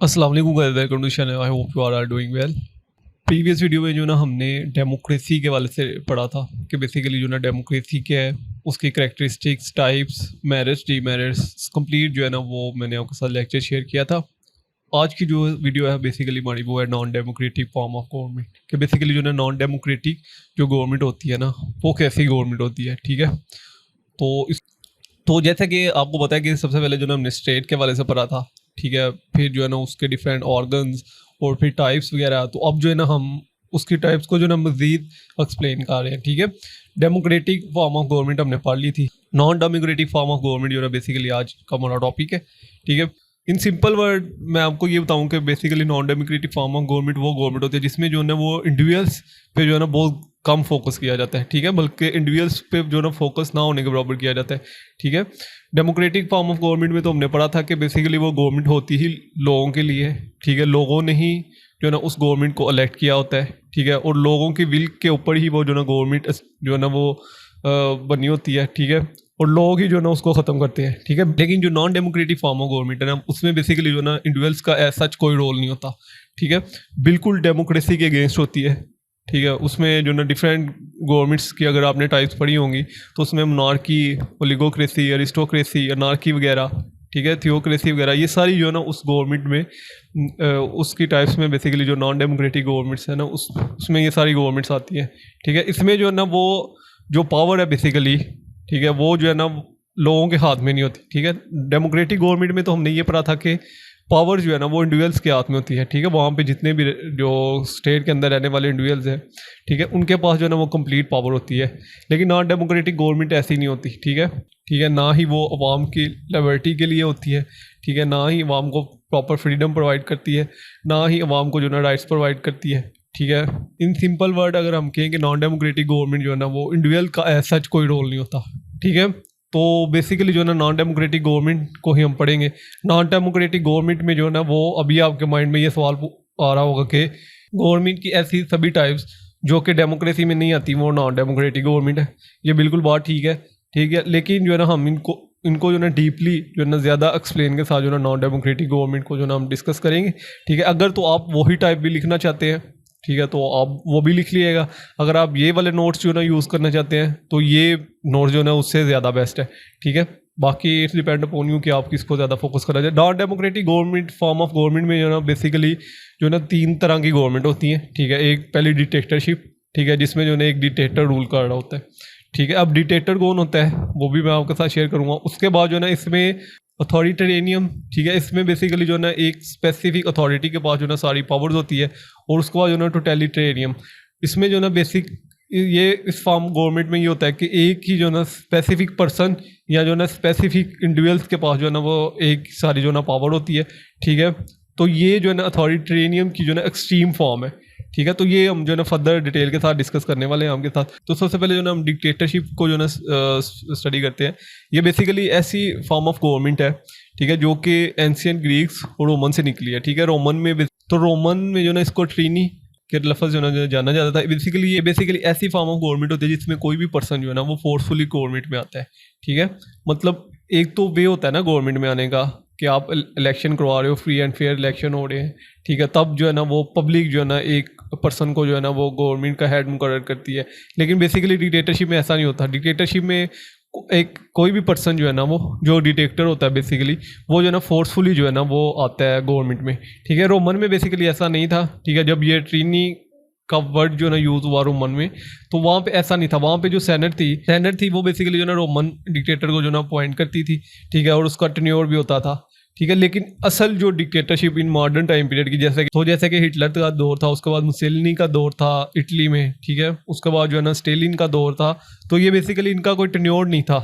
अस्सलाम वालेकुम guys, welcome to channel. I hope you are doing well. Previous video में जो ना हमने डेमोक्रेसी के वाले से पढ़ा था कि बेसिकली जो ना डेमोक्रेसी क्या है, उसकी characteristics, types, merits, demerits complete जो है ना वो मैंने आपके साथ लेक्चर शेयर किया था। आज की जो वीडियो है बेसिकली हमारी वो है non democratic form of government, कि बेसिकली जो ना नॉन डेमोक्रेटिक जो गवर्नमेंट होती है ना वो कैसी गवर्नमेंट होती है। ठीक है, तो इस तो जैसा कि आपको पता है कि सबसे पहले जो ना हमने स्टेट के वाले से पढ़ा था। ठीक है, फिर जो है ना उसके डिफरेंट ऑर्गन्स और फिर टाइप्स वगैरह। तो अब जो है ना हम उसकी टाइप्स को जो ना मज़ीद एक्सप्लेन कर रहे हैं। ठीक है, डेमोक्रेटिक फॉर्म ऑफ गवर्नमेंट हमने पढ़ ली थी। Non democratic form of government जो है बेसिकली आज का हमारा टॉपिक है। ठीक है, इन सिंपल वर्ड मैं आपको ये बताऊं कि basically non democratic form of government वो गवर्नमेंट होती है जिसमें जो है ना वो इंडिविजुअल्स पे जो है ना बहुत कम फोकस किया जाता है। ठीक है, बल्कि इंडिविजुअल्स पे जो है ना फोकस ना होने के बराबर किया जाता है। ठीक है, डेमोक्रेटिक फॉर्म ऑफ गवर्नमेंट में तो हमने पढ़ा था कि बेसिकली वो गवर्नमेंट होती ही लोगों के लिए। ठीक है, लोगों ने ही जो है ना उस गवर्नमेंट को इलेक्ट किया होता है। ठीक है, और लोगों की विल के ऊपर ही वो जो है ना गवर्नमेंट जो है ना वो बनी होती है। ठीक है, और लोग ही जो है ना उसको ख़त्म करते हैं। ठीक है, लेकिन जो non democratic form of government है ना उसमें बेसिकली जो है ना इंडिविजुअल्स का एज सच कोई रोल नहीं होता। ठीक है, बिल्कुल डेमोक्रेसी के अगेंस्ट होती है। ठीक है, उसमें जो ना डिफरेंट गवर्नमेंट्स की अगर आपने टाइप्स पढ़ी होंगी तो उसमें मोनार्की, ओलिगोक्रेसी, अरिस्टोक्रेसी, अनार्की वगैरह, ठीक है, थियोक्रेसी वगैरह, ये सारी जो है ना उस गवर्नमेंट में उसकी टाइप्स में बेसिकली जो नॉन डेमोक्रेटिक गवर्नमेंट्स है ना उसमें ये सारी गवर्नमेंट्स आती हैं। ठीक है, इसमें जो है ना वो जो पावर है बेसिकली, ठीक है, वो जो है ना लोगों के हाथ में नहीं होती। ठीक है, डेमोक्रेटिक गवर्नमेंट में तो हमने ये पढ़ा था कि पावर जो है ना वो इंडिविजुअल्स के हाथ में होती है। ठीक है, वहाँ पे जितने भी जो स्टेट के अंदर रहने वाले इंडिविजुअल्स हैं, ठीक है, उनके पास जो है ना वो कंप्लीट पावर होती है। लेकिन नॉन डेमोक्रेटिक गवर्नमेंट ऐसी नहीं होती। ठीक है, ठीक है, ना ही वो अवाम की लिबर्टी के लिए होती है। ठीक है, ना ही अवाम को प्रॉपर फ्रीडम प्रोवाइड करती है, ना ही अवाम को जो है ना राइट्स प्रोवाइड करती है। ठीक है, इन सिंपल वर्ड अगर हम कहें कि नॉन डेमोक्रेटिक गवर्नमेंट जो है ना वो इंडिविजुअल का एज सच कोई रोल नहीं होता। ठीक है, तो बेसिकली जो है ना नॉन डेमोक्रेटिक गवर्नमेंट को ही हम पढ़ेंगे। नॉन डेमोक्रेटिक गवर्नमेंट में जो है ना वो अभी आपके माइंड में ये सवाल आ रहा होगा कि गवर्नमेंट की ऐसी सभी टाइप्स जो कि डेमोक्रेसी में नहीं आती वो नॉन डेमोक्रेटिक गवर्नमेंट है। ये बिल्कुल बात ठीक है। ठीक है, लेकिन जो है ना हम इनको जो है ना डीपली जो है ना ज़्यादा एक्सप्लेन के साथ जो है ना नॉन डेमोक्रेटिक गवर्नमेंट को जो है ना हम डिस्कस करेंगे। ठीक है, अगर तो आप वही टाइप भी लिखना चाहते हैं, ठीक है, तो आप वो भी लिख लीजिएगा। अगर आप ये वाले नोट्स जो है ना यूज़ करना चाहते हैं तो ये नोट्स जो है ना उससे ज़्यादा बेस्ट है। ठीक है, बाकी इट्स डिपेंड अपॉन यू कि आप किसको ज़्यादा फोकस करना चाहिए। Non democratic government form of government में जो है ना बेसिकली जो है ना 3 तरह की गवर्नमेंट होती हैं। ठीक है, एक पहली डिक्टेटरशिप, ठीक है, जिसमें जो है ना एक डिक्टेटर रूल कर रहा होता है। ठीक है, अब डिक्टेटर कौन होता है वो भी मैं आपके साथ शेयर करूँगा। उसके बाद जो है ना इसमें अथॉरिटेरियनियम, ठीक है, इसमें बेसिकली जो है ना एक स्पेसिफिक अथॉरिटी के पास जो है ना सारी पावर्स होती है। और उसके बाद जो है ना टोटलिटेरियम, इसमें जो है ना बेसिक ये इस फॉर्म गवर्नमेंट में ये होता है कि एक ही जो है ना स्पेसिफिक पर्सन या जो है ना स्पेसिफिक इंडिविजुअल्स के पास जो है ना वो एक सारी जो है ना पावर होती है। ठीक है, तो ये जो है ना अथॉरिटेरियम की जो है ना एक्सट्रीम फॉर्म है। ठीक है, तो ये हम जो है ना फर्दर डिटेल के साथ डिस्कस करने वाले हैं आपके साथ। तो सबसे पहले जो है ना हम डिक्टेटरशिप को जो है ना स्टडी करते हैं। ये बेसिकली ऐसी फॉर्म ऑफ गवर्नमेंट है, ठीक है, जो कि एंशियंट ग्रीक्स और रोमन से निकली है। ठीक है, रोमन में जो है ना इसको ट्रीनी के लफ्ज़ जो है ना जाना जाता था। बेसिकली ऐसी फॉर्म ऑफ गवर्नमेंट होती है जिसमें कोई भी पर्सन जो है ना वो फोर्सफुली गवर्नमेंट में आता है। ठीक है, मतलब एक तो वे होता है ना गवर्नमेंट में आने का कि आप इलेक्शन करवा रहे हो, फ्री एंड फेयर इलेक्शन हो रहे हैं। ठीक है, तब जो है ना वो पब्लिक जो है ना एक पर्सन को जो है ना वो गवर्नमेंट का हेड मुकर्रर करती है। लेकिन बेसिकली डिक्टेटरशिप में ऐसा नहीं होता। डिक्टेटरशिप में एक कोई भी पर्सन जो है ना वो जो डिक्टेटर होता है बेसिकली वो जो है ना फोर्सफुली जो है ना वो आता है गवर्नमेंट में। ठीक है, रोमन में बेसिकली ऐसा नहीं था। ठीक है, जब ये ट्रीनी का वर्ड जो है ना यूज़ हुआ रोमन में तो वहाँ पे ऐसा नहीं था। वहाँ पे जो सेनेट थी वो बेसिकली जो है ना रोमन डिक्टेटर को जो है ना अपॉइंट करती थी। ठीक है, और उसका टेन्योर भी होता था। ठीक है, लेकिन असल जो dictatorship in modern time period की जैसे कि हिटलर का दौर था, उसके बाद मुसेलिनी का दौर था इटली में। ठीक है, उसके बाद जो है ना स्टेलिन का दौर था। तो ये बेसिकली इनका कोई टेन्योर नहीं था।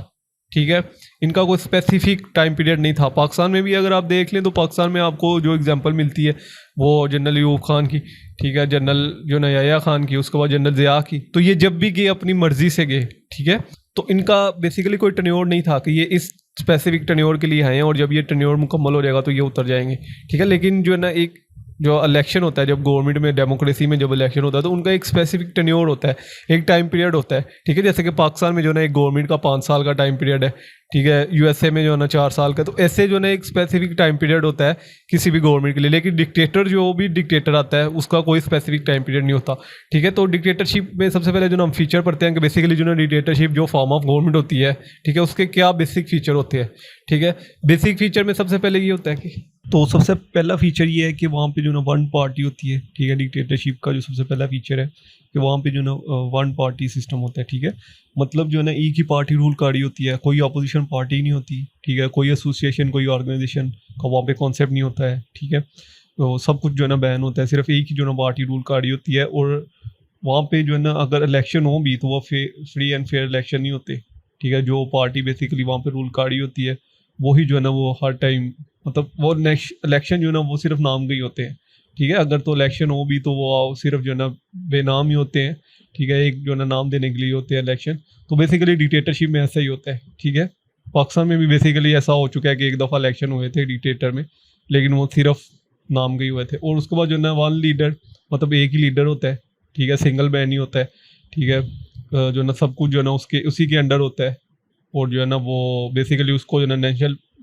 ठीक है, इनका कोई स्पेसिफिक टाइम पीरियड नहीं था। पाकिस्तान में भी अगर आप देख लें तो पाकिस्तान में आपको जो एग्जांपल मिलती है वो जनरल यूब खान की, ठीक है, जनरल जो ना याह्या खान की, उसके बाद जनरल ज़िया की। तो ये जब भी गए अपनी मर्जी से गए। ठीक है, तो इनका बेसिकली कोई टेन्योर नहीं था कि ये इस स्पेसिफिक टेन्योर के लिए आए हैं और जब ये टेन्योर मुकम्मल हो जाएगा तो ये उतर जाएंगे। ठीक है, लेकिन जो है ना एक जो इलेक्शन होता है, जब गवर्नमेंट में डेमोक्रेसी में जब इलेक्शन होता है तो उनका एक स्पेसिफिक टेन्योर होता है, एक टाइम पीरियड होता है, ठीक है। जैसे कि पाकिस्तान में जो है ना एक गवर्नमेंट का 5 साल का टाइम पीरियड है, ठीक है। यूएसए में जो है ना 4 साल का। तो ऐसे जो है ना एक स्पेसिफिक टाइम पीरियड होता है किसी भी गवर्नमेंट के लिए। लेकिन डिक्टेटर, जो भी डिक्टेटर आता है उसका कोई स्पेसिफिक टाइम पीरियड नहीं होता, ठीक है। तो डिक्टेटरशिप में सबसे पहले जो ना हम फीचर पढ़ते हैं कि बेसिकली जो ना डिक्टेटरशिप जो फॉर्म ऑफ गवर्नमेंट होती है, ठीक है, उसके क्या बेसिक फीचर होते हैं, ठीक है। बेसिक फीचर में सबसे पहले ये होता है कि, तो सबसे पहला फीचर ये है कि वहाँ पे जो ना वन पार्टी होती है, ठीक है। डिक्टेटरशिप का जो सबसे पहला फीचर है कि वहाँ पे जो ना वन पार्टी सिस्टम होता है, ठीक है। मतलब जो है ना एक ही पार्टी रूल कर रही होती है, कोई अपोजिशन पार्टी नहीं होती, ठीक है। कोई एसोसिएशन, कोई ऑर्गेनाइजेशन का वहाँ पे कॉन्सेप्ट नहीं होता है, ठीक है। तो सब कुछ जो है ना बैन होता है, सिर्फ एक ही जो ना पार्टी रूल कर रही होती है। और वहाँ पे जो है ना अगर इलेक्शन हो भी तो वो फ्री एंड फेयर इलेक्शन नहीं होते, ठीक है। जो पार्टी बेसिकली वहाँ पे रूल कर रही होती है वही जो है ना वो हर टाइम, मतलब वो नेक्स्ट इलेक्शन जो है ना वो सिर्फ नाम के ही होते हैं, ठीक है। अगर तो इलेक्शन हो भी तो वो सिर्फ जो है ना बेनाम ही होते हैं, ठीक है। एक जो है ना नाम देने के लिए होते हैं इलेक्शन। तो बेसिकली डिक्टेटरशिप में ऐसा ही होता है, ठीक है। पाकिस्तान में भी बेसिकली ऐसा हो चुका है कि एक दफ़ा इलेक्शन हुए थे डिक्टेटर में, लेकिन वो सिर्फ नाम के ही हुए थे। और उसके बाद जो है ना वन लीडर, मतलब एक ही लीडर होता है, ठीक है। सिंगल मैन ही होता है, ठीक है। जो है ना सब कुछ जो है ना उसी के अंडर होता है। और जो है ना वो बेसिकली उसको जो है ना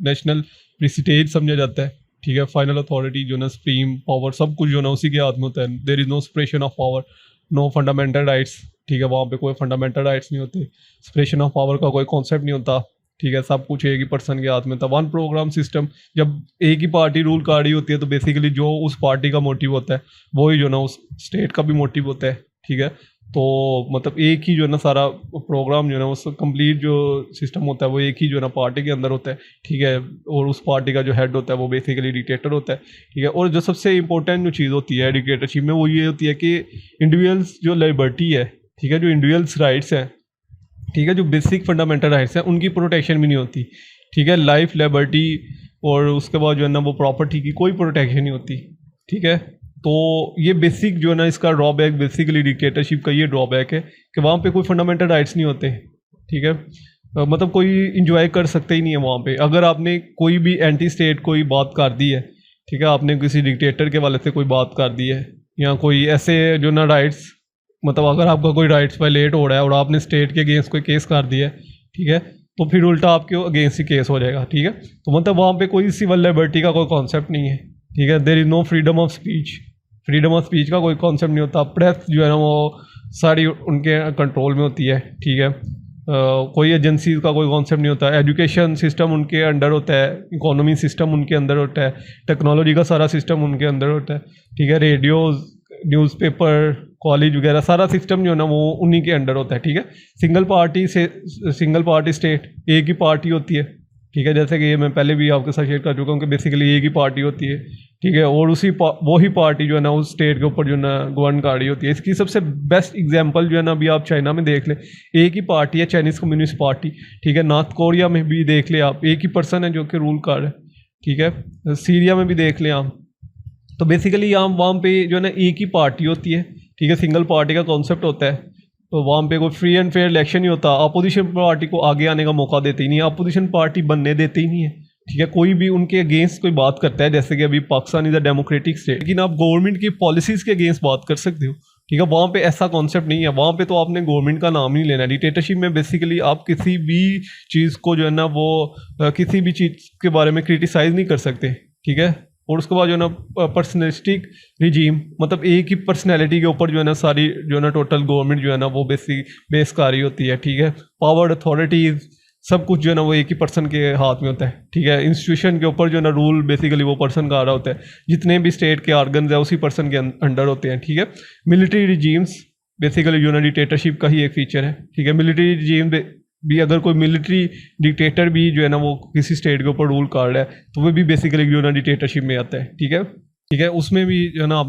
नेशनल प्रेसिडेंट समझा जाता है, ठीक है। फाइनल अथॉरिटी जो है ना सुप्रीम पावर सब कुछ जो है ना उसी के हाथ में होता है। There is no separation of power, no fundamental rights, ठीक है। वहाँ पे कोई फंडामेंटल राइट्स नहीं होते, सेपरेशन ऑफ पावर का कोई कॉन्सेप्ट नहीं होता, ठीक है। सब कुछ एक ही पर्सन के हाथ में था। वन प्रोग्राम सिस्टम, जब एक ही पार्टी रूल कर रही होती है तो बेसिकली जो उस पार्टी का मोटिव होता है वही जो ना उस स्टेट का भी मोटिव होता है, ठीक है। तो मतलब एक ही जो है ना सारा प्रोग्राम जो है ना उस कंप्लीट जो सिस्टम होता है वो एक ही जो है ना पार्टी के अंदर होता है, ठीक है। और उस पार्टी का जो हेड होता है वो बेसिकली डिक्टेटर होता है, ठीक है। और जो सबसे इंपॉर्टेंट जो चीज़ होती है डिक्टेटरशिप में वो ये होती है कि इंडिविजुअल्स जो लिबर्टी है, ठीक है, जो इंडिविजुअल्स राइट्स हैं, ठीक है, जो बेसिक फंडामेंटल राइट्स हैं उनकी प्रोटेक्शन भी नहीं होती, ठीक है। लाइफ, लिबर्टी और उसके बाद जो है ना वो प्रॉपर्टी की कोई प्रोटेक्शन नहीं होती, ठीक है। तो ये बेसिक जो है ना इसका ड्रॉबैक, बेसिकली डिक्टेटरशिप का ये ड्रॉबैक है कि वहाँ पे कोई फंडामेंटल राइट्स नहीं होते, ठीक है। मतलब कोई इंजॉय कर सकते ही नहीं है वहाँ पे। अगर आपने कोई भी एंटी स्टेट कोई बात कर दी है, ठीक है, आपने किसी डिक्टेटर के वाले से कोई बात कर दी है या कोई ऐसे जो ना राइट्स, मतलब अगर आपका कोई राइट्स वायलेट हो रहा है और आपने स्टेट के अगेंस्ट कोई केस कर दिया है, ठीक है, तो फिर उल्टा आपके अगेंस्ट ही केस हो जाएगा, ठीक है। तो मतलब वहाँ पे कोई सिविल लिबर्टी का कोई कॉन्सेप्ट नहीं है, ठीक है। There is no freedom of speech, freedom of speech का कोई कॉन्सेप्ट नहीं होता। प्रेस जो है ना वो सारी उनके कंट्रोल में होती है, ठीक है। कोई एजेंसी का कोई कॉन्सेप्ट नहीं होता। एजुकेशन सिस्टम उनके अंडर होता है, इकोनॉमी सिस्टम उनके अंदर होता है, टेक्नोलॉजी का सारा सिस्टम उनके अंदर होता है, ठीक है। रेडियोज़, न्यूज़पेपर, कॉलेज वगैरह सारा सिस्टम जो है ना वो उन्हीं के अंडर होता है, ठीक है। सिंगल पार्टी स्टेट, एक ही पार्टी होती है, ठीक है। जैसे कि ये मैं पहले भी आपके साथ शेयर कर चुका हूँ कि बेसिकली एक ही पार्टी होती है, ठीक है। और वही पार्टी जो है ना उस स्टेट के ऊपर जो है ना गवर्न कर रही होती है। इसकी सबसे बेस्ट एग्जांपल जो है ना अभी आप चाइना में देख लें, एक ही पार्टी है, चाइनीज़ कम्युनिस्ट पार्टी, ठीक है। नॉर्थ कोरिया में भी देख लें आप, एक ही पर्सन है जो कि रूल कर रहा है, ठीक है। सीरिया में भी देख लें आप। तो बेसिकली यहाँ वहाँ पे जो है ना एक ही पार्टी होती है, ठीक है। सिंगल पार्टी का कॉन्सेप्ट होता है। तो वहाँ पे कोई फ्री एंड फेयर इलेक्शन नहीं होता। अपोजिशन पार्टी को आगे आने का मौका देते ही नहीं है, अपोजिशन पार्टी बनने देते ही नहीं है, ठीक है। कोई भी उनके अगेंस्ट कोई बात करता है, जैसे कि अभी Pakistan is a democratic state, लेकिन आप गवर्नमेंट की पॉलिसीज़ के अगेंस्ट बात कर सकते हो, ठीक है। वहाँ पे ऐसा कॉन्सेप्ट नहीं है। वहाँ पे तो आपने गवर्नमेंट का नाम नहीं लेना है। डिक्टेटरशिप में बेसिकली आप किसी भी चीज़ को जो है ना वो किसी भी चीज़ के बारे में क्रिटिसाइज़ नहीं कर सकते, ठीक है। और उसके बाद जो है ना पर्सनलिस्टिक रिजीम, मतलब एक ही पर्सनैलिटी के ऊपर जो है ना सारी जो है ना टोटल गवर्नमेंट जो है ना वो बेस कर रही होती है, ठीक है। पावर, अथॉरिटीज़, सब कुछ जो है ना वो एक ही पर्सन के हाथ में होता है, ठीक है। इंस्टीट्यूशन के ऊपर जो है ना रूल बेसिकली वो पर्सन का आ रहा होता है। जितने भी स्टेट के ऑर्गन्स है उसी पर्सन के अंडर होते हैं, ठीक है। मिलिट्री रिजीम्स बेसिकली जो है ना डिक्टेटरशिप का ही एक फीचर है, ठीक है। मिलिट्री रिजीम भी, अगर कोई मिलिट्री डिक्टेटर भी जो है ना वो किसी स्टेट के ऊपर रूल कर रहा है तो वो भी बेसिकली जो है ना डिक्टेटरशिप में आता है, ठीक है, ठीक है। उसमें भी जो है ना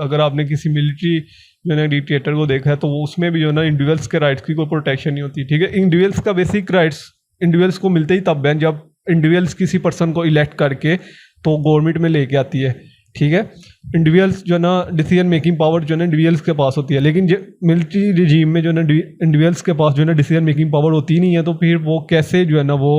अगर आपने किसी मिलिट्री जो है ना डिक्टेटर को देखा है तो वो उसमें भी जो है ना इंडिविजुअल्स के राइट्स की कोई प्रोटेक्शन नहीं होती, ठीक है। इंडिविजुअल्स का बेसिक राइट्स इंडिविजुअल्स को मिलते ही तब हैं जब इंडिविजुअल्स किसी पर्सन को इलेक्ट करके तो गवर्नमेंट में लेके आती है, ठीक है। इंडिविजुअल्स जो है ना डिसीजन मेकिंग पावर जो है ना इंडिविजुअल्स के पास होती है, लेकिन मिलिट्री रिजीम में जो है ना इंडिविजुअल्स के पास जो है ना डिसीजन मेकिंग पावर होती ही नहीं है। तो फिर वो कैसे जो है ना वो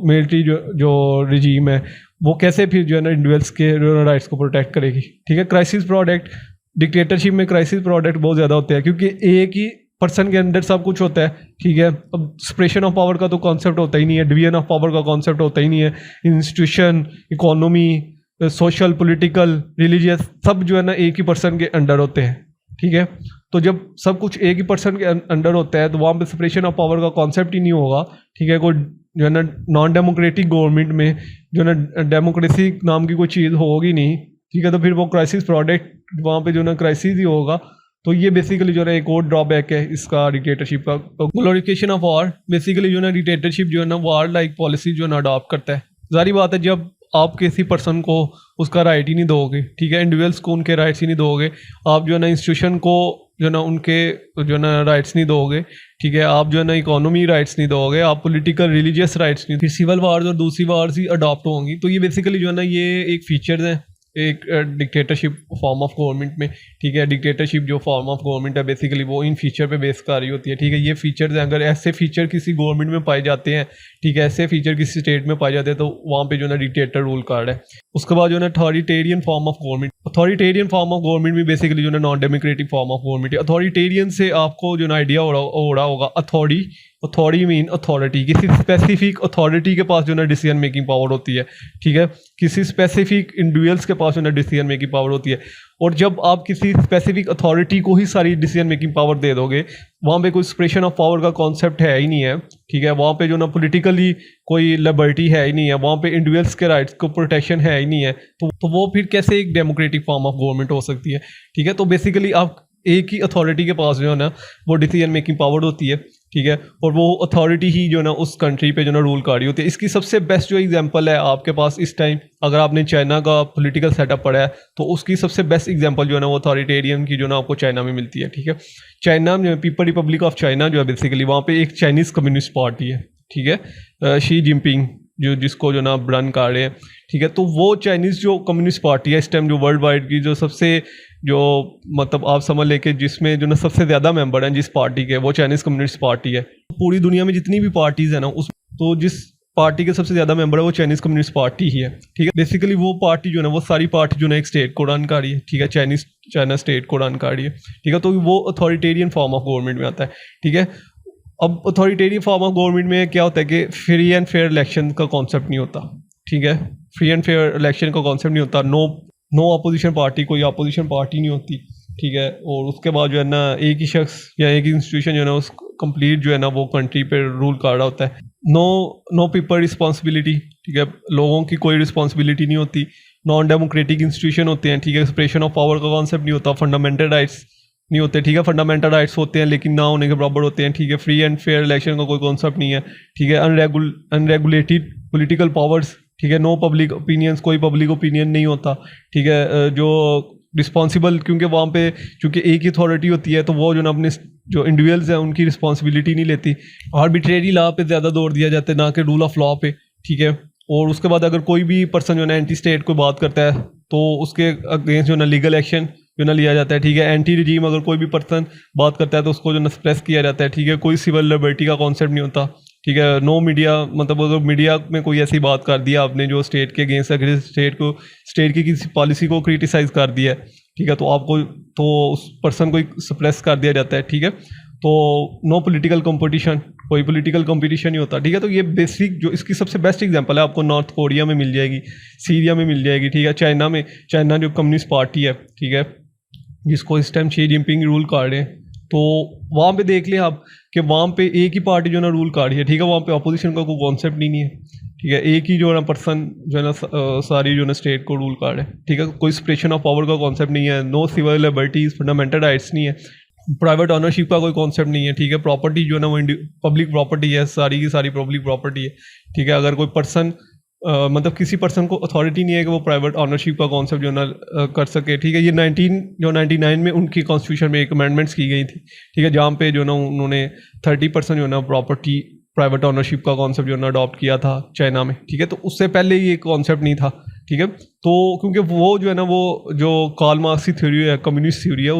मिलिट्री जो रिजीम है वो कैसे फिर जो है ना इंडिविजुअल्स के राइट्स को प्रोटेक्ट करेगी, ठीक है। क्राइसिस प्रोडक्ट, डिक्टेटरशिप में क्राइसिस प्रोडक्ट बहुत ज़्यादा होते हैं क्योंकि एक ही पर्सन के अंदर सब कुछ होता है, ठीक है। अब सेपरेशन ऑफ पावर का तो कॉन्सेप्ट होता ही नहीं है, डिवीजन ऑफ पावर का कॉन्सेप्ट होता ही नहीं है। Institution, economy, social, political, religious, सब जो है ना एक ही पर्सन के अंडर होते हैं, ठीक है। तो जब सब कुछ एक ही पर्सन के अंडर होता है तो वहाँ पे सेपरेशन ऑफ पावर का कॉन्सेप्ट ही नहीं होगा, ठीक है। कोई जो है ना नॉन डेमोक्रेटिक गवर्नमेंट में जो है ना डेमोक्रेसी नाम की कोई चीज़ होगी नहीं, ठीक है। तो फिर वो क्राइसिस प्रोडक्ट वहाँ पे जो है ना क्राइसिस ही होगा। तो ये बेसिकली जो है एक और ड्रॉबैक है इसका डिक्टेटरशिप का। ग्लोरिफिकेशन ऑफ वॉर, बेसिकली जो है ना डिक्टेटरशिप जो है ना वॉर लाइक पॉलिसी जो है ना अडॉप्ट करता है। जारी बात है जब आप किसी पर्सन को उसका राइट ही नहीं दोगे, ठीक है, इंडिविजुअल्स को उनके राइट्स ही नहीं दोगे, आप जो है ना इंस्टीट्यूशन को जो है ना उनके जो है ना राइट्स नहीं दोगे, ठीक है, आप जो है ना इकोनॉमी राइट्स नहीं दोगे, आप पॉलिटिकल रिलीजियस राइट्स नहीं, फिर सिविल वार्स और दूसरी वार्स ही अडॉप्ट होंगी। तो ये बेसिकली जो है ना ये एक फीचर्स हैं एक डिक्टेटरशिप फॉर्म ऑफ गवर्नमेंट में, ठीक है। डिक्टेटरशिप जो फॉर्म ऑफ गवर्नमेंट है बेसिकली वो इन फीचर पे बेस कर रही होती है, ठीक है। ये फीचर्स हैं, अगर ऐसे फीचर किसी गवर्नमेंट में पाए जाते हैं, ठीक है, ऐसे फीचर किसी स्टेट में पाए जाते हैं तो वहाँ पे जो है ना डिक्टेटर रूल कार्ड है। उसके बाद जो है ना authoritarian form of government, authoritarian form of government भी बेसिकली जो है non democratic form of government है। अथॉरिटेरियन से आपको जो है आइडिया हो रहा होगा, अथॉरिटी मीन अथॉरिटी, किसी स्पेसिफिक अथॉरिटी के पास जो है डिसीजन मेकिंग पावर होती है, ठीक है। किसी स्पेसिफिक इंडिविजुअल्स के पास जो है डिसीजन मेकिंग पावर होती है। और जब आप किसी स्पेसिफिक अथॉरिटी को ही सारी डिसीजन मेकिंग पावर दे दोगे, वहाँ पे कोई सेपरेशन ऑफ पावर का कॉन्सेप्ट है ही नहीं है, ठीक है। वहाँ पे जो ना पॉलिटिकली कोई लिबर्टी है ही नहीं है, वहाँ पे इंडिविजुअल्स के राइट्स को प्रोटेक्शन है ही नहीं है। तो वो फिर कैसे एक डेमोक्रेटिक फॉर्म ऑफ गवर्नमेंट हो सकती है, ठीक है। तो बेसिकली आप एक ही अथॉरिटी के पास जो है ना वो डिसीजन मेकिंग पावर होती है, ठीक है। और वो अथॉरिटी ही जो है ना उस कंट्री पे जो ना रूल कर रही होती है। इसकी सबसे बेस्ट जो एग्जांपल है आपके पास इस टाइम, अगर आपने चाइना का पॉलिटिकल सेटअप पढ़ा है तो उसकी सबसे बेस्ट एग्जांपल जो है ना वो अथॉरिटेरियन की जो ना आपको चाइना में मिलती है, ठीक है। चाइना में पीपल रिपब्लिक ऑफ चाइना जो है बेसिकली वहाँ पे एक चाइनीज़ कम्युनिस्ट पार्टी है, ठीक है, शी जिनपिंग जिसको जो ना रन कर रहे हैं, ठीक है। तो वो चाइनीज़ जो कम्युनिस्ट पार्टी है इस टाइम जो वर्ल्ड वाइड की जो सबसे जो मतलब आप समझ लेके जिसमें जो ना सबसे ज़्यादा मेंबर हैं जिस पार्टी के, वो चाइनीज़ कम्युनिस्ट पार्टी है। पूरी दुनिया में जितनी भी पार्टीज़ है ना उस तो जिस पार्टी के सबसे ज़्यादा मेंबर है वो चाइनीज़ कम्युनिस्ट पार्टी ही है, ठीक है। बेसिकली वो पार्टी जो है ना वो सारी पार्टी जो है एक स्टेट को रन कर रही है, ठीक है, चाइना स्टेट को रन कर रही है, ठीक है। तो वो अथॉरिटेरियन फॉर्म ऑफ गवर्नमेंट में आता है, ठीक है। अब अथॉरिटेरियन फॉर्म ऑफ गवर्नमेंट में क्या होता है कि फ्री एंड फेयर इलेक्शन का कॉन्सेप्ट नहीं होता, ठीक है। फ्री एंड फेयर इलेक्शन का कॉन्सेप्ट नहीं होता, नो अपोजिशन पार्टी, कोई अपोजिशन पार्टी नहीं होती, ठीक है। और उसके बाद जो है ना एक ही शख्स या एक ही इंस्टीट्यूशन जो है ना उस कंप्लीट जो है ना वो कंट्री पे रूल कर रहा होता है। नो पीपल रिस्पॉन्सिबिलिटी, ठीक है, लोगों की कोई रिस्पॉन्सिबिलिटी नहीं होती। नॉन डेमोक्रेटिक इंस्टीट्यूशन होते हैं, ठीक है। सेपरेशन ऑफ पावर का कॉन्सेप्ट नहीं होता, फंडामेंटल राइट्स नहीं होते, ठीक है। फंडामेंटल राइट्स होते हैं लेकिन ना होने के बराबर होते हैं, ठीक है। फ्री एंड फेयर इलेक्शन का कोई कॉन्सेप्ट नहीं है, ठीक है। अनरेगुलेटेड पॉलिटिकल पावर्स, ठीक है। नो पब्लिक ओपिनियंस, कोई पब्लिक ओपिनियन नहीं होता, ठीक है। जो रिस्पॉन्सिबल, क्योंकि वहाँ पे चूँकि एक ही अथॉरिटी होती है तो वो जो ना अपने जो इंडिविजुअल्स हैं उनकी रिस्पॉन्सिबिलिटी नहीं लेती। आर्बिट्रेरी लॉ पे ज़्यादा जोर दिया जाता है ना कि रूल ऑफ लॉ पे, ठीक है। और उसके बाद अगर कोई भी पर्सन जो है ना एंटी स्टेट को बात करता है तो उसके अगेंस्ट जो ना लीगल एक्शन जो ना लिया जाता है, ठीक है। एंटी रिजीम अगर कोई भी पर्सन बात करता है तो उसको जो ना सप्रेस किया जाता है, ठीक है। कोई सिविल लिबर्टी का कॉन्सेप्ट नहीं होता, ठीक है। नो मीडिया, मतलब अगर मीडिया में कोई ऐसी बात कर दिया आपने जो स्टेट के अगेंस्ट है, स्टेट की किसी पॉलिसी को क्रिटिसाइज़ कर दिया है, ठीक है, तो आपको तो उस पर्सन को सप्रेस कर दिया जाता है, ठीक है। तो नो पॉलिटिकल कंपटीशन, कोई पॉलिटिकल कंपटीशन नहीं होता, ठीक है। तो ये बेसिक जो इसकी सबसे बेस्ट एग्जांपल है आपको नॉर्थ कोरिया में मिल जाएगी, सीरिया में मिल जाएगी, ठीक है। चाइना जो कम्युनिस्ट पार्टी है, ठीक है, जिसको इस टाइम शी जिनपिंग रूल कर रहे हैं, तो वहाँ पे देख लें आप कि वहाँ पे एक ही पार्टी जो ना रूल कर रही है, ठीक है। वहाँ पे अपोजिशन का कोई कॉन्सेप्ट नहीं है, ठीक है। एक ही जो है ना पर्सन जो है ना सारी जो है ना स्टेट को रूल कर रहे हैं, ठीक है। कोई सेपरेशन ऑफ पावर का कॉन्सेप्ट नहीं है, no civil liberties, fundamental rights नहीं है, प्राइवेट ऑनरशिप का कोई कॉन्सेप्ट नहीं है, ठीक है। प्रॉपर्टी जो है ना वो पब्लिक प्रॉपर्टी है, सारी की सारी पब्लिक प्रॉपर्टी है, ठीक है। अगर कोई पर्सन मतलब किसी पर्सन को अथॉरिटी नहीं है कि वो प्राइवेट ऑनरशिप का कॉन्सेप्ट जो ना कर सके, ठीक है। ये 1999 में उनकी कॉन्स्टिट्यूशन में एक अमेंडमेंट्स की गई थी, ठीक है, जहाँ पे जो ना उन्होंने 30% जो ना प्रॉपर्टी प्राइवेट ऑनरशिप का कॉन्सेप्ट जो ना अडॉप्ट किया था चाइना में, ठीक है। तो उससे पहले ये कॉन्सेप्ट नहीं था, ठीक है। तो क्योंकि वो जो है ना वो जो कार्ल मार्क्स की थ्योरी है, कम्युनिस्ट थ्योरी है,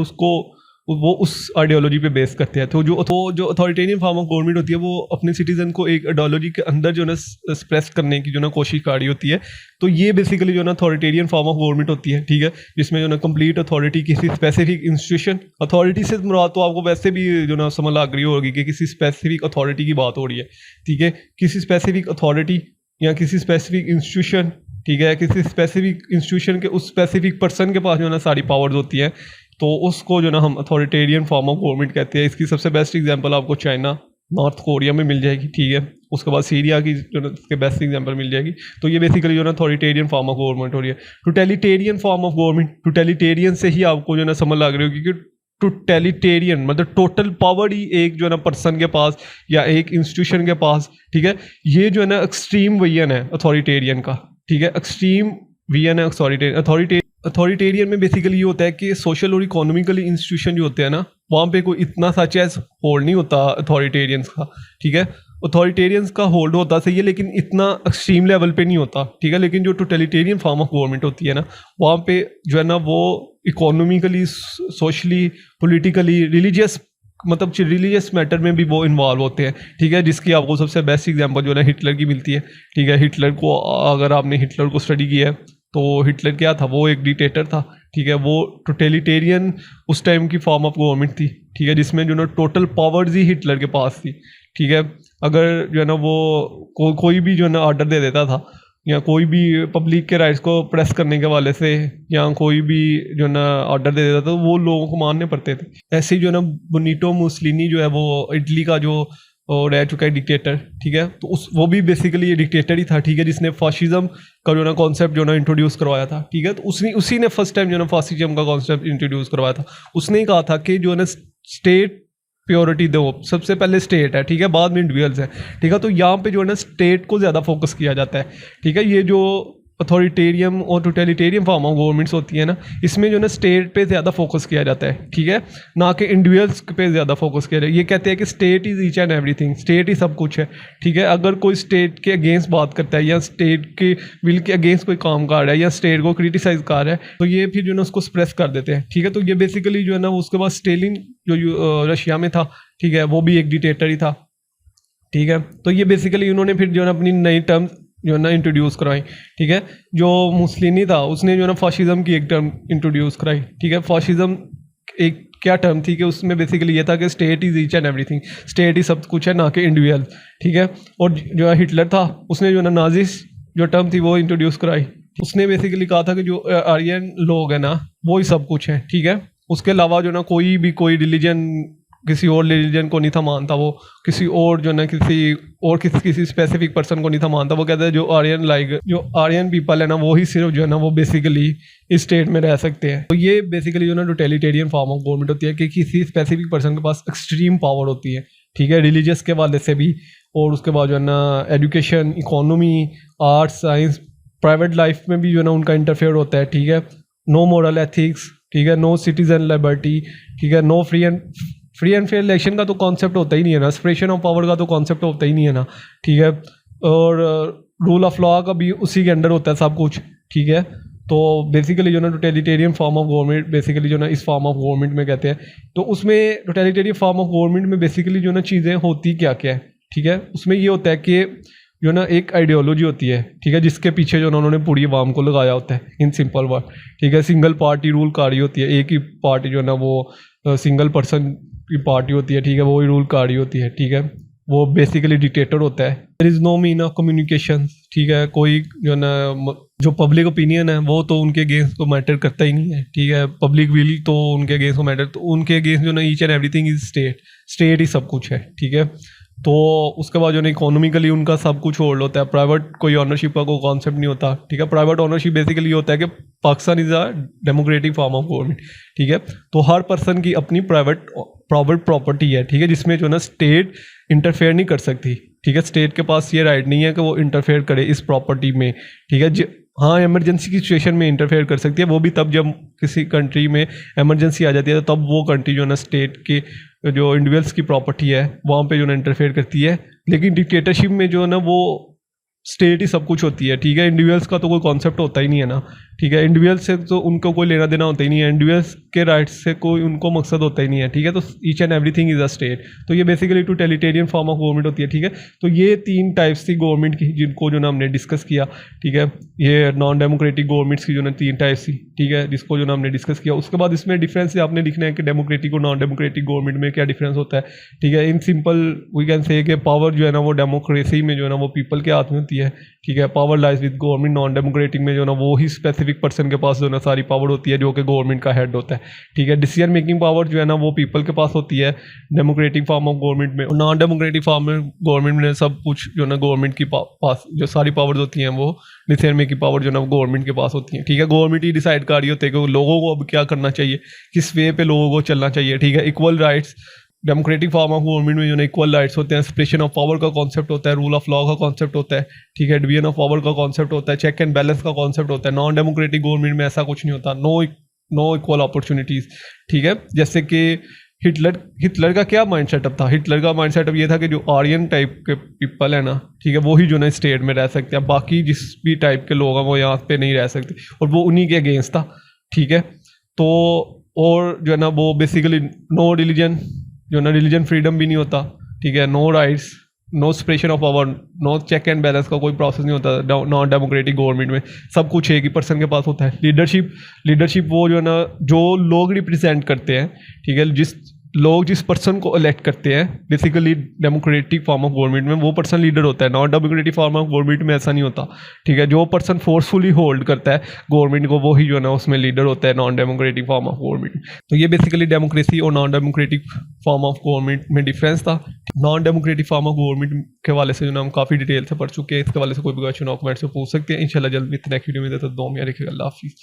वो उस आइडियोलॉजी पे बेस करते हैं। तो जो अथॉरिटेरियन फॉर्म ऑफ गवर्नमेंट होती है वो अपने सिटीजन को एक आइडियोलॉजी के अंदर जो है ना एक्सप्रेस करने की जो ना कोशिश कर रही होती है। तो ये बेसिकली जो है ना अथॉरिटेरियन फॉर्म ऑफ गवर्नमेंट होती है, ठीक है, जिसमें जो ना कंप्लीट अथॉरिटी किसी स्पेसिफिक इंस्टीट्यूशन, अथॉरिटी से मुराद तो आपको वैसे भी जो ना समझ लग रही होगी कि किसी स्पेसिफिक अथॉरिटी की बात हो रही है, ठीक है, किसी स्पेसिफिक अथॉरिटी या किसी स्पेसिफिक इंस्टीट्यूशन, ठीक है, किसी स्पेसिफिक इंस्टीट्यूशन के उस स्पेसिफिक पर्सन के पास जो है ना सारी पावर्स होती हैं, तो उसको जो ना हम अथॉरिटेरियन फॉर्म ऑफ गवर्नमेंट कहते हैं। इसकी सबसे बेस्ट एग्जांपल आपको चाइना, नॉर्थ कोरिया में मिल जाएगी, ठीक है, उसके बाद सीरिया की जो ना इसके बेस्ट एग्जांपल मिल जाएगी। तो ये बेसिकली जो ना अथॉरिटेरियन फॉर्म ऑफ गवर्नमेंट हो रही है। Totalitarian form of government, totalitarian से ही आपको जो ना समझ लग रही होगी कि टोटलिटेरियन मतलब टोटल पावर ही एक जो है ना पर्सन के पास या एक इंस्टीट्यूशन के पास, ठीक है। ये जो है ना एक्सट्रीम विजन है अथॉरिटेरियन का, ठीक है, एक्सट्रीम विजन है अथॉरिटेरियन में बेसिकली ये होता है कि सोशल और इकोनॉमिकली इंस्टीट्यूशन जो होते हैं ना, वहाँ पे कोई इतना सच एज होल्ड नहीं होता अथॉरिटेरियंस का, ठीक है। अथॉरिटेरियंस का होल्ड होता सही है लेकिन इतना एक्सट्रीम लेवल पे नहीं होता, ठीक है। लेकिन जो टोटलिटेरियन फॉर्म ऑफ गवर्नमेंट होती है ना, वहाँ पे जो है ना वो इकोनॉमिकली, सोशली, पॉलिटिकली, रिलीजियस मतलब रिलीजियस मैटर में भी वो इन्वॉल्व होते हैं, ठीक है। जिसकी आपको सबसे बेस्ट एग्जांपल जो है हिटलर की मिलती है, ठीक है। हिटलर को अगर आपने हिटलर को स्टडी किया है तो हिटलर क्या था, वो एक डिक्टेटर था, ठीक है। वो टोटलिटेरियन उस टाइम की फॉर्म ऑफ गवर्नमेंट थी, ठीक है, जिसमें जो ना टोटल पावर्स ही हिटलर के पास थी, ठीक है। अगर जो है ना वो कोई भी जो है ना ऑर्डर दे देता था या कोई भी पब्लिक के राइट्स को प्रेस करने के वाले से या कोई भी जो है ना ऑर्डर दे देता था तो वो लोगों को मानने पड़ते थे। ऐसे ही जो है ना बेनिटो मुसोलिनी जो है वो इटली का जो रह चुका है डिक्टेटर, ठीक है। तो वो भी बेसिकली ये डिक्टेटर ही था, ठीक है, जिसने फाशिज्म का जो ना कॉन्सेप्ट जो ना इंट्रोड्यूस करवाया था, ठीक है। तो उसी ने फर्स्ट टाइम जो ना फाशिज्म का कॉन्सेप्ट इंट्रोड्यूस करवाया था। उसने ही कहा था कि जो है ना स्टेट प्योरिटी दो, सबसे पहले स्टेट है, ठीक है, बाद में इंडिविजुअल्स है, ठीक है। तो यहाँ पे जो है ना स्टेट को ज़्यादा फोकस किया जाता है, ठीक है। ये जो अथॉरिटेरियन और टोटलिटेरियन फॉर्म ऑफ गवर्नमेंट्स होती है ना, इसमें जो ना स्टेट पे ज़्यादा फोकस किया जाता है, ठीक है, ना कि इंडिविजुअल्स पे ज़्यादा फोकस किया जाए। ये कहते हैं कि state is each and everything, state ही सब कुछ है, ठीक है। अगर कोई स्टेट के अगेंस्ट बात करता है या स्टेट के विल के अगेंस्ट कोई काम कर रहा है या स्टेट को क्रिटिसाइज कर रहा है तो ये फिर जो ना उसको स्प्रेस कर देते हैं, ठीक है। तो ये बेसिकली जो है ना उसके बाद स्टेलिन जो रशिया में था, ठीक है, वो भी एक डिक्टेटर ही था, ठीक है। तो ये बेसिकली उन्होंने फिर जो है ना अपनी नई टर्म्स जो है ना इंट्रोड्यूस कराई, ठीक है। जो मुसोलिनी था उसने जो है ना फाशिज्म की एक टर्म इंट्रोड्यूस कराई, ठीक है। फाशिज्म एक क्या टर्म थी कि उसमें बेसिकली ये था कि state is each and everything, state ही सब कुछ है, ना कि इंडिविजुअल, ठीक है। और जो है हिटलर था उसने जो है ना नाजिस जो टर्म थी वो इंट्रोड्यूस कराई। उसने बेसिकली कहा था कि जो आर्यन लोग हैं ना वो ही सब कुछ है, ठीक है। उसके अलावा जो ना कोई रिलीजन किसी और रिलीजन को नहीं था मानता, वो किसी और जो ना किसी स्पेसिफिक पर्सन को नहीं था मानता। वो कहता है जो आर्यन पीपल है ना वो ही सिर्फ जो है ना वो बेसिकली इस स्टेट में रह सकते हैं। तो ये बेसिकली जो ना टोटलिटेरियन फॉर्म ऑफ गवर्नमेंट होती है कि किसी स्पेसिफिक पर्सन के पास एक्सट्रीम पावर होती है, ठीक है, रिलीजियस के वाले से भी, और उसके बाद जो है ना education, economy, arts, science, private life में भी जो है ना उनका इंटरफेयर होता है, ठीक है। नो मॉरल एथिक्स, ठीक है, नो सिटीजन लिबर्टी, ठीक है, no free and fair election का तो कॉन्सेप्ट होता ही नहीं है ना, सेपरेशन ऑफ पावर का तो कॉन्सेप्ट होता ही नहीं है ना, ठीक है। और रूल ऑफ लॉ का भी उसी के अंडर होता है सब कुछ, ठीक है। तो बेसिकली जो ना totalitarian form of government basically जो ना इस फॉर्म ऑफ गवर्नमेंट में कहते हैं। तो उसमें टोटलिटेरियन फॉर्म ऑफ गवर्नमेंट में बेसिकली जो ना चीज़ें होती क्या क्या है, ठीक है। उसमें ये होता है कि जो ना एक आइडियोलॉजी होती है, ठीक है, जिसके पीछे जो ना उन्होंने पूरी आवाम को लगाया होता है, इन सिंपल वर्ड, ठीक है। सिंगल पार्टी रूल कर रही होती है, एक ही पार्टी जो ना वो सिंगल पर्सन की पार्टी होती है, ठीक है, वो ही रूल कर रही होती है, ठीक है। वो बेसिकली डिक्टेटर होता है। There is no mean of communication, ठीक है। कोई जो ना जो पब्लिक ओपिनियन है वो तो उनके अगेंस्ट को मैटर करता ही नहीं है, ठीक है। पब्लिक विल तो उनके अगेंस्ट को मैटर, तो उनके अगेंस्ट जो ना each and everything is state ही सब कुछ है, ठीक है। तो उसके बाद जो ना इकोनॉमिकली उनका सब कुछ होल्ड होता है। प्राइवेट कोई ऑनरशिप का कोई कॉन्सेप्ट नहीं होता, ठीक है। प्राइवेट ऑनरशिप बेसिकली होता है कि Pakistan is a democratic form of government, ठीक है। तो हर पर्सन की अपनी प्राइवेट प्रॉपर्टी है, ठीक है, जिसमें जो ना स्टेट इंटरफेयर नहीं कर सकती, ठीक है। स्टेट के पास ये राइट नहीं है कि वो इंटरफेयर करे इस प्रॉपर्टी में, ठीक है। हाँ, इमरजेंसी की सिचुएशन में इंटरफेयर कर सकती है, वो भी तब जब किसी कंट्री में इमरजेंसी आ जाती है, तब वो कंट्री जो है ना स्टेट के जो इंडिविजुअल्स की प्रॉपर्टी है वहाँ पे जो है इंटरफेयर करती है। लेकिन डिक्टेटरशिप में जो है ना वो स्टेट ही सब कुछ होती है, ठीक है। इंडिविजुअल्स का तो कोई कॉन्सेप्ट होता ही नहीं है ना, ठीक है। इंडिविजुअल्स से तो उनको कोई लेना देना होता ही नहीं है। इंडिविजुअल्स के राइट्स से कोई उनको मकसद होता ही नहीं है, ठीक है। तो each and everything is a state, तो ये basically totalitarian form of government होती है, ठीक है। तो ये 3 टाइप्स थी गवर्नमेंट की जिनको जो ना हमने डिस्कस किया, ठीक है। ये नॉन डेमोक्रेटिक गवर्नमेंट्स की जो ना 3 टाइप्स थी, ठीक है, जिसको जो ना हमने डिस्कस किया। उसके बाद इसमें डिफरेंस आपने लिखना है कि डेमोक्रेटिक और नॉन डेमोक्रेटिक गवर्नमेंट में क्या डिफरेंस होता है, ठीक है। In simple we can say कि पावर जो है ना वो डेमोक्रेसी में जो है ना वो पीपल के हाथ में होती है, ठीक है। Power lies with government. Non democratic में जो ना वो ही स्पेसिफिक पर्सन के पास जो ना सारी पावर होती है जो कि गवर्नमेंट का हेड होता है, ठीक है। डिसीजन मेकिंग पावर जो है ना वो पीपल के पास होती है डेमोक्रेटिक फॉर्म ऑफ गवर्नमेंट में। और नॉन डेमोक्रेटिक फॉर्म में गवर्नमेंट में सब कुछ जो ना गवर्नमेंट की पास जो सारी पावर्स होती हैं वो डिसीजन मेकिंग पावर जो ना गवर्नमेंट के पास होती है, ठीक है। गवर्नमेंट ही डिसाइड कर रही होती है कि लोगों को अब क्या करना चाहिए, किस वे पे लोगों को चलना चाहिए, ठीक है। Equal rights democratic form of government में जो ना इक्वल राइट्स होते हैं, सेपरेशन ऑफ पावर का कॉन्सेप्ट होता है, रूल ऑफ लॉ का कॉन्सेप्ट होता है, ठीक है। डिवीजन ऑफ पावर का कॉन्सेप्ट होता है, चेक एंड बैलेंस का कॉन्सेप्ट होता है। नॉन डेमोक्रेटिक गवर्नमेंट में ऐसा कुछ नहीं होता, नो इक्वल अपॉर्चुनिटीज़, ठीक है। जैसे कि हिटलर का क्या माइंड सेटअप था? हिटलर का माइंड सेटअप ये था कि जो आर्यन टाइप के पीपल है ना, ठीक है, वही जो ना स्टेट में रह सकते हैं, बाकी जिस भी टाइप के लोग हैं वो यहाँ पे नहीं रह सकते, और वो उन्हीं के अगेंस्ट था, ठीक है। तो और जो है ना वो बेसिकली नो रिलीजन, जो ना रिलीजन फ्रीडम भी नहीं होता, ठीक है। No rights, no separation of power, no check and balance का कोई प्रोसेस नहीं होता नॉन डेमोक्रेटिक गवर्नमेंट में। सब कुछ एक ही पर्सन के पास होता है। लीडरशिप वो जो है ना जो लोग रिप्रेजेंट करते हैं, ठीक है, जिस पर्सन को इलेक्ट करते हैं, basically democratic form of government में वो पर्सन लीडर होता है। Non democratic form of government में ऐसा नहीं होता, ठीक है। जो पर्सन फोर्सफुली होल्ड करता है गवर्नमेंट को वही जो है ना उसमें लीडर होता है non democratic form of government. तो ये बेसिकली डेमोक्रेसी और non democratic form of government में डिफरेंस था। Non democratic form of government के वाले से जो ना हम काफ़ी डिटेल से पढ़ चुके हैं। इसके वाले से कोई भी क्वेश्चन हो कमेंट से पूछ सकते हैं। इंशाल्लाह जल्दी नेक्स्ट वीडियो में देता हूं। दुआ में रखिएगा। अल्लाह हाफिज़।